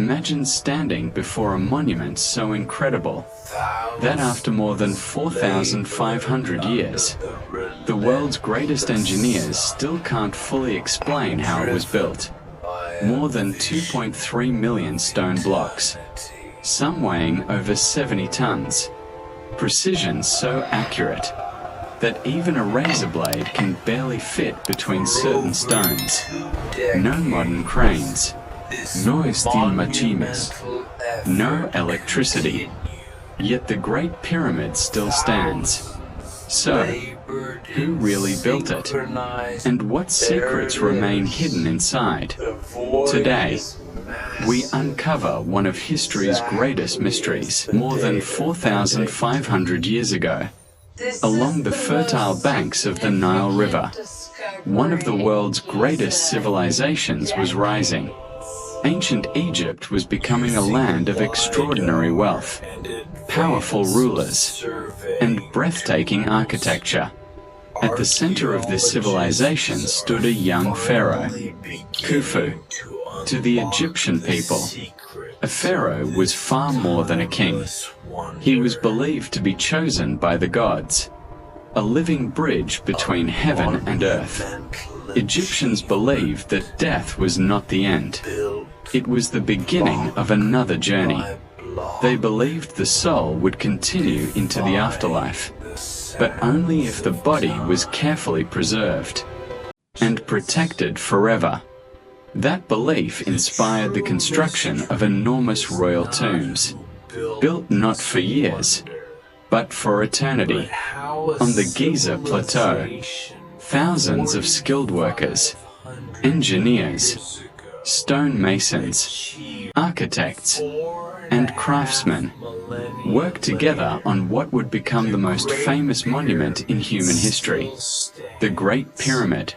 Imagine standing before a monument so incredible that after more than 4,500 years, the world's greatest engineers still can't fully explain how it was built. More than 2.3 million stone blocks, some weighing over 70 tons. Precision so accurate that even a razor blade can barely fit between certain stones. No modern cranes, no steel machines, no electricity. Yet the Great Pyramid still stands. So, who really built it? And what secrets remain hidden inside? Today, we uncover one of history's greatest mysteries. More than 4,500 years ago, along the fertile banks of the Nile River, one of the world's greatest civilizations was rising. Ancient Egypt was becoming a land of extraordinary wealth, powerful rulers, and breathtaking architecture. At the center of this civilization stood a young pharaoh, Khufu. To the Egyptian people, a pharaoh was far more than a king. He was believed to be chosen by the gods, a living bridge between heaven and earth. Egyptians believed that death was not the end. It was the beginning of another journey. They believed the soul would continue into the afterlife, but only if the body was carefully preserved and protected forever. That belief inspired the construction of enormous royal tombs, built not for years, but for eternity. On the Giza plateau, thousands of skilled workers, engineers, stonemasons, architects, and craftsmen worked together on what would become the most famous monument in human history, the Great Pyramid.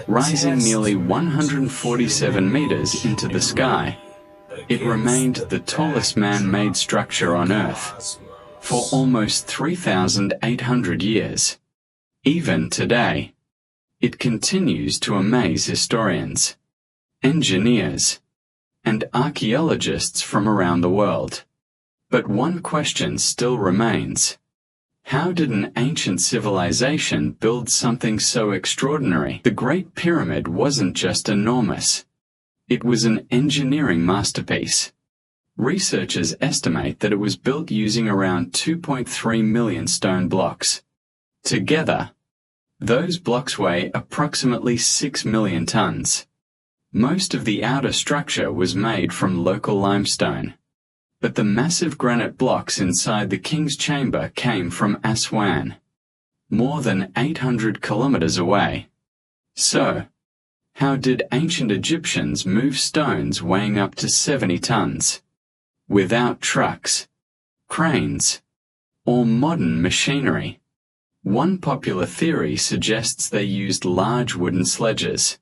Rising nearly 147 meters into the sky, it remained the tallest man-made structure on Earth for almost 3,800 years. Even today, it continues to amaze historians, engineers, and archaeologists from around the world. But one question still remains. How did an ancient civilization build something so extraordinary? The Great Pyramid wasn't just enormous. It was an engineering masterpiece. Researchers estimate that it was built using around 2.3 million stone blocks. Together, those blocks weigh approximately 6 million tons. Most of the outer structure was made from local limestone, but the massive granite blocks inside the king's chamber came from Aswan, more than 800 kilometers away. So, how did ancient Egyptians move stones weighing up to 70 tons, without trucks, cranes, or modern machinery? One popular theory suggests they used large wooden sledges,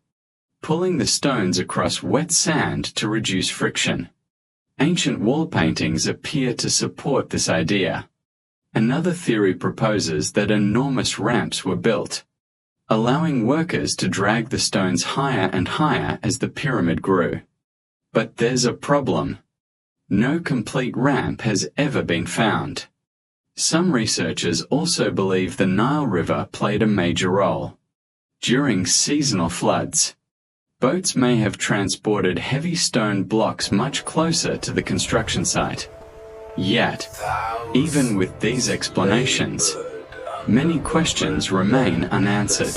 pulling the stones across wet sand to reduce friction. Ancient wall paintings appear to support this idea. Another theory proposes that enormous ramps were built, allowing workers to drag the stones higher and higher as the pyramid grew. But there's a problem. No complete ramp has ever been found. Some researchers also believe the Nile River played a major role. During seasonal floods, boats may have transported heavy stone blocks much closer to the construction site. Yet, even with these explanations, many questions remain unanswered.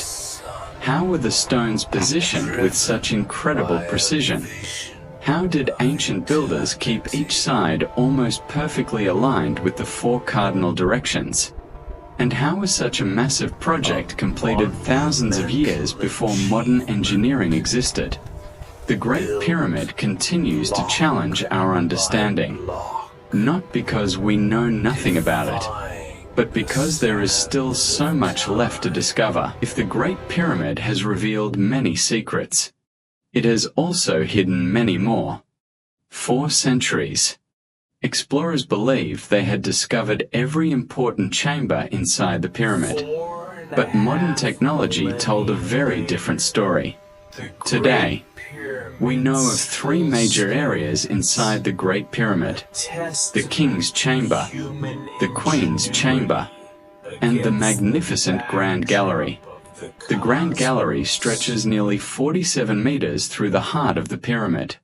How were the stones positioned with such incredible precision? How did ancient builders keep each side almost perfectly aligned with the 4 cardinal directions? And how was such a massive project completed thousands of years before modern engineering existed? The Great Pyramid continues to challenge our understanding, not because we know nothing about it, but because there is still so much left to discover. If the Great Pyramid has revealed many secrets, it has also hidden many more. 4 centuries. Explorers believed they had discovered every important chamber inside the pyramid, but modern technology told a very different story. Today, We know of three major areas inside the Great Pyramid: the King's Chamber, the Queen's Chamber, and the magnificent Grand Gallery. The Grand Gallery stretches nearly 47 meters through the heart of the pyramid,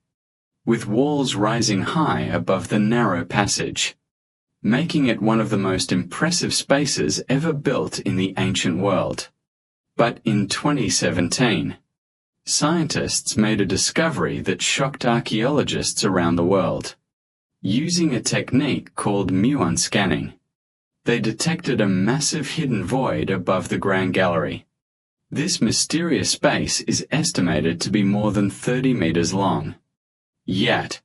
with walls rising high above the narrow passage, making it one of the most impressive spaces ever built in the ancient world. But in 2017, scientists made a discovery that shocked archaeologists around the world. Using a technique called muon scanning, they detected a massive hidden void above the Grand Gallery. This mysterious space is estimated to be more than 30 meters long. Yet,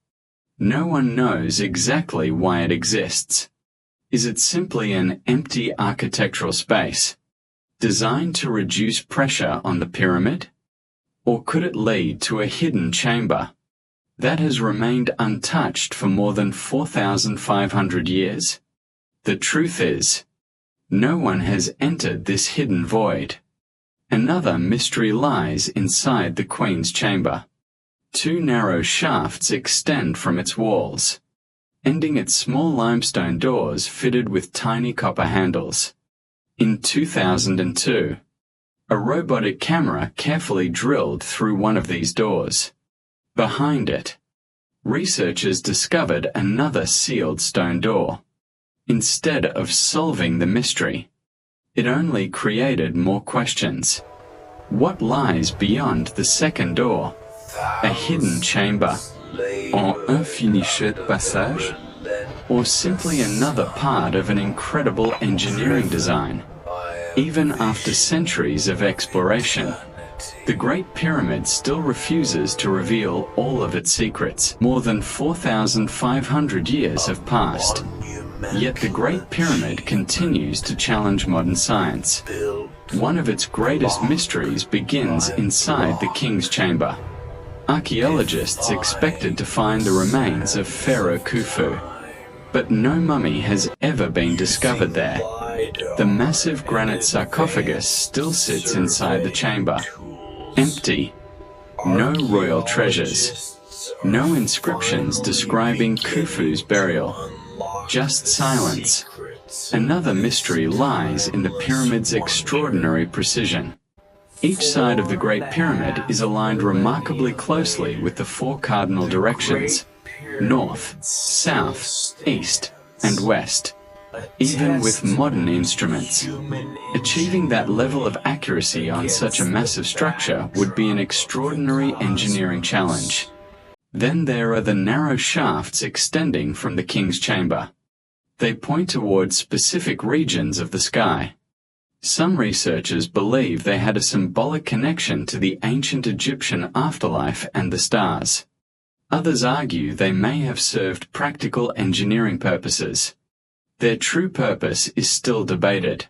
no one knows exactly why it exists. Is it simply an empty architectural space, designed to reduce pressure on the pyramid? Or could it lead to a hidden chamber that has remained untouched for more than 4,500 years? The truth is, no one has entered this hidden void. Another mystery lies inside the Queen's Chamber. Two narrow shafts extend from its walls, ending at small limestone doors fitted with tiny copper handles. In 2002, a robotic camera carefully drilled through one of these doors. Behind it, researchers discovered another sealed stone door. Instead of solving the mystery, it only created more questions. What lies beyond the second door? A hidden chamber? En infini passage? Or simply another part of an incredible engineering design? Even after centuries of exploration, the Great Pyramid still refuses to reveal all of its secrets. More than 4,500 years have passed, yet the Great Pyramid continues to challenge modern science. One of its greatest mysteries begins inside the King's Chamber. Archaeologists expected to find the remains of Pharaoh Khufu, but no mummy has ever been discovered there. The massive granite sarcophagus still sits inside the chamber, empty. No royal treasures, no inscriptions describing Khufu's burial, just silence. Another mystery lies in the pyramid's extraordinary precision. Each side of the Great Pyramid is aligned remarkably closely with the four cardinal directions: north, south, east, and west. Even with modern instruments, achieving that level of accuracy on such a massive structure would be an extraordinary engineering challenge. Then there are the narrow shafts extending from the King's Chamber. They point towards specific regions of the sky. Some researchers believe they had a symbolic connection to the ancient Egyptian afterlife and the stars. Others argue they may have served practical engineering purposes. Their true purpose is still debated.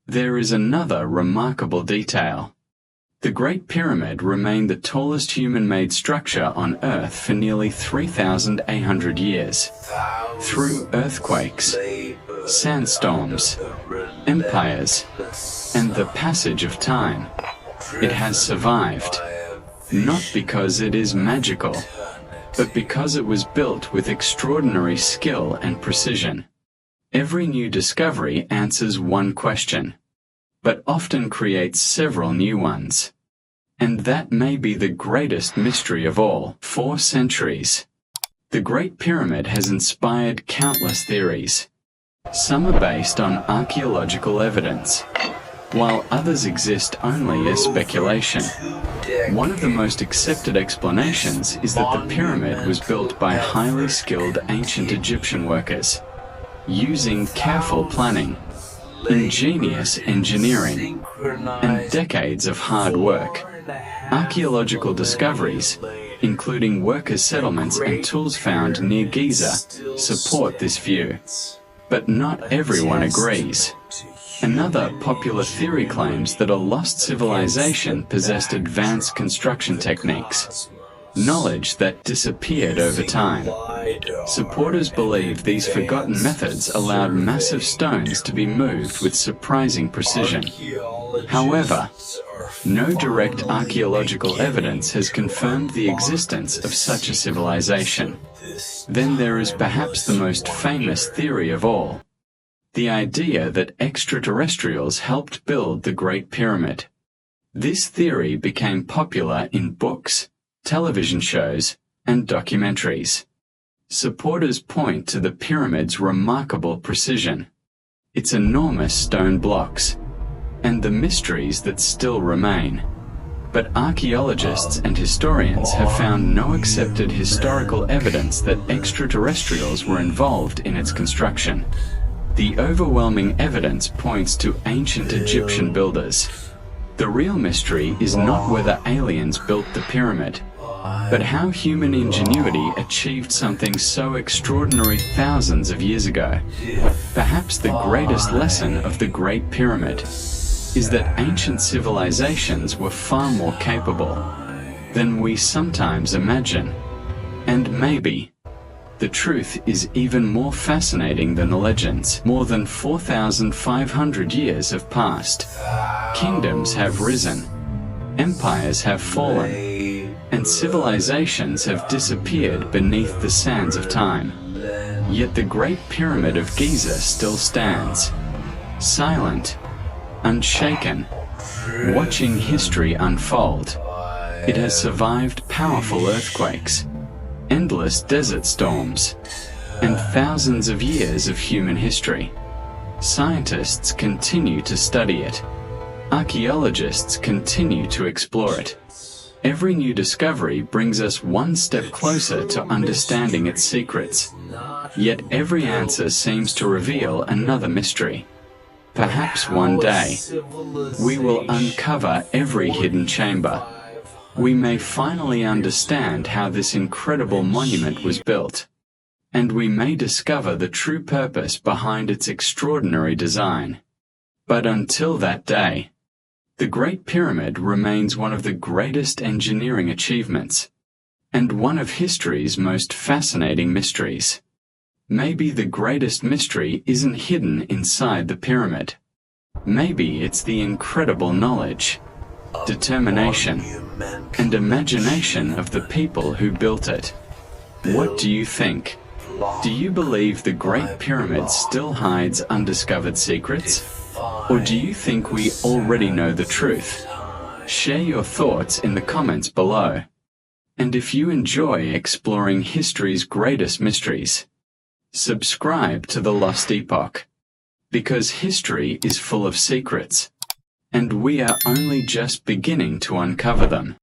There is another remarkable detail. The Great Pyramid remained the tallest human-made structure on Earth for nearly 3,800 years. Through earthquakes, sandstorms, empires, and the passage of time, it has survived. Not because it is magical, but because it was built with extraordinary skill and precision. Every new discovery answers one question, but often creates several new ones. And that may be the greatest mystery of all. For centuries, the Great Pyramid has inspired countless theories. Some are based on archaeological evidence, while others exist only as speculation. One of the most accepted explanations is that the pyramid was built by highly skilled ancient Egyptian workers, using careful planning, ingenious engineering, and decades of hard work. Archaeological discoveries, including worker settlements and tools found near Giza, support this view. But not everyone agrees. Another popular theory claims that a lost civilization possessed advanced construction techniques, knowledge that disappeared over time. Supporters believe these forgotten methods allowed massive stones to be moved with surprising precision. However, No direct archaeological evidence has confirmed the existence of such a civilization. Then there is perhaps the most famous theory of all. The idea that extraterrestrials helped build the Great Pyramid. This theory became popular in books, television shows, and documentaries. Supporters point to the pyramid's remarkable precision, its enormous stone blocks, and the mysteries that still remain. But archaeologists and historians have found no accepted historical evidence that extraterrestrials were involved in its construction. The overwhelming evidence points to ancient Egyptian builders. The real mystery is not whether aliens built the pyramid, but how human ingenuity achieved something so extraordinary thousands of years ago. Perhaps the greatest lesson of the Great Pyramid is that ancient civilizations were far more capable than we sometimes imagine. And maybe the truth is even more fascinating than the legends. More than 4,500 years have passed. Kingdoms have risen, empires have fallen, and civilizations have disappeared beneath the sands of time. Yet the Great Pyramid of Giza still stands, silent, unshaken, watching history unfold. It has survived powerful earthquakes, endless desert storms, and thousands of years of human history. Scientists continue to study it. Archaeologists continue to explore it. Every new discovery brings us one step closer to understanding its secrets. Yet every answer seems to reveal another mystery. Perhaps one day, we will uncover every hidden chamber. We may finally understand how this incredible monument was built, and we may discover the true purpose behind its extraordinary design. But until that day, the Great Pyramid remains one of the greatest engineering achievements, and one of history's most fascinating mysteries. Maybe the greatest mystery isn't hidden inside the pyramid. Maybe it's the incredible knowledge, determination, and imagination of the people who built it. What do you think? Do you believe the Great Pyramid still hides undiscovered secrets? Or do you think we already know the truth? Share your thoughts in the comments below. And if you enjoy exploring history's greatest mysteries, subscribe to The Lost Epoch, because history is full of secrets, and we are only just beginning to uncover them.